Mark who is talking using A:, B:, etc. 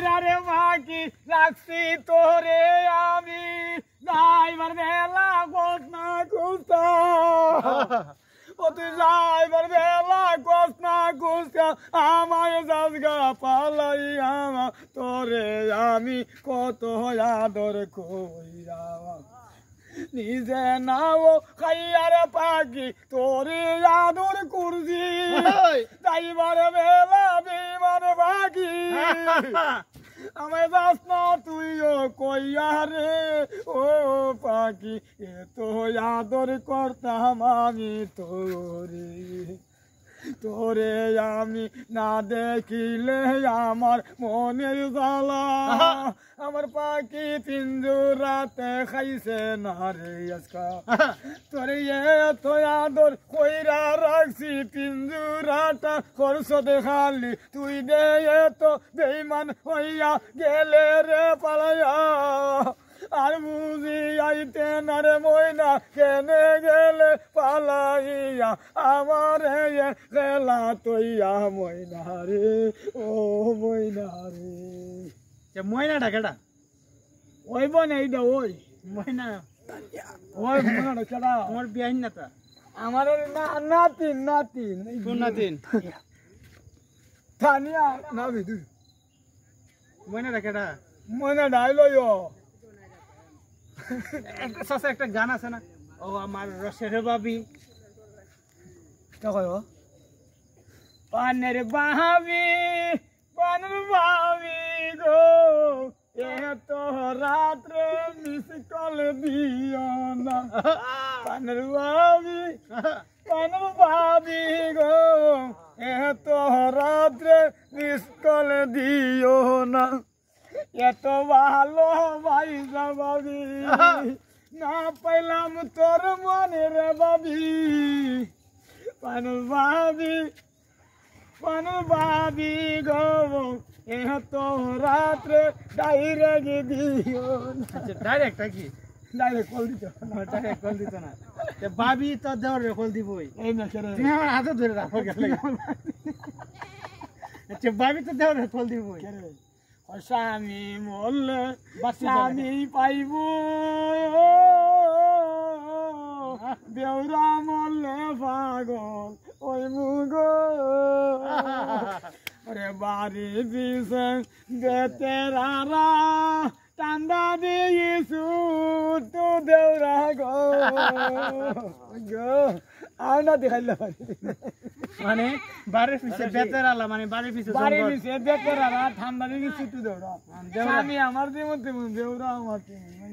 A: আরে বাকি রাখছি তোরে আমি যাইবার বেলা কসনা কুস্তা ও তুই যাইবার বেলা কসনা কুস্তা আমায় যাজগা পালাই আমা তোরে আমি কত আদর কইরা নিজে নাও খাইয়ার পাখি তোরে আদর করছি যাইবার বেলা বিমান পাখি আমায় যাস না তুইও কইয়া রে ও পাখি এত আদর করতাম আমি তোরে তোরে আমি না দেখিলে আমার মনের জ্বালা আমার পাখি পিঞ্জুরাতে খাইছে না রে আজকা তোরে এত আদর কইরা রাখছি পিঞ্জুরাটা করছ দেখালি তুই দে এত বেইমান হইয়া গেলে রে পালাইয়া আর বুঝি আইতে না রে ময়না কেনে গেলে পালাইয়া আমার গেলা তৈয়া ময়না রে ও ময়না রে ময়নাটা কেটা ওই বোন এইটা ওই ময়না ওই ময়নাটা কেটা আমার বিয়াইন না তা আমার নাতিন নাতিন কোন নাতিন থানিয়া না বিদু ময়নাটা কেটা ময়নাটা আইলো একটা সাথে একটা গান আছে না ও আমার রসের বাবি পানের বাবি গো এত রাত্রে মিস কল দিও না পানের বাবি গো এত রাত্রে মিস কল দিও না এত ভালো ভাই বাবি না পাইলাম তোর মনে রে বাবি পানু বাবি গো এত রাত্রে ডাইরেক্ট দিও ডাইরেক্ট কি ডাইরেক্ট কল দিত না ডাইরেক্ট কল দিত না বাবি তো দেওয়ার কল দিবই এই না তুমি আমার হাতে ধরে রাখো গেলে আচ্ছা বাবি তো দেওয়ার কল দিবই স্বামী মরলে স্বামী পাইব বেউরা মরলে পাগল ওই মুগ ওরে বাড়ি পিছে বেতেরারা টান্ডা দিয়েছু তো দেউরা গো আর না দেখাইলে মানে বাড়ির পিছে বেতেরালা মানে বাড়ির পিছে বেতেরালা ঠান্ডা দিকে ছুটু দেউরা আমি আমার যেমন তেমন দেউরা আমার তেমন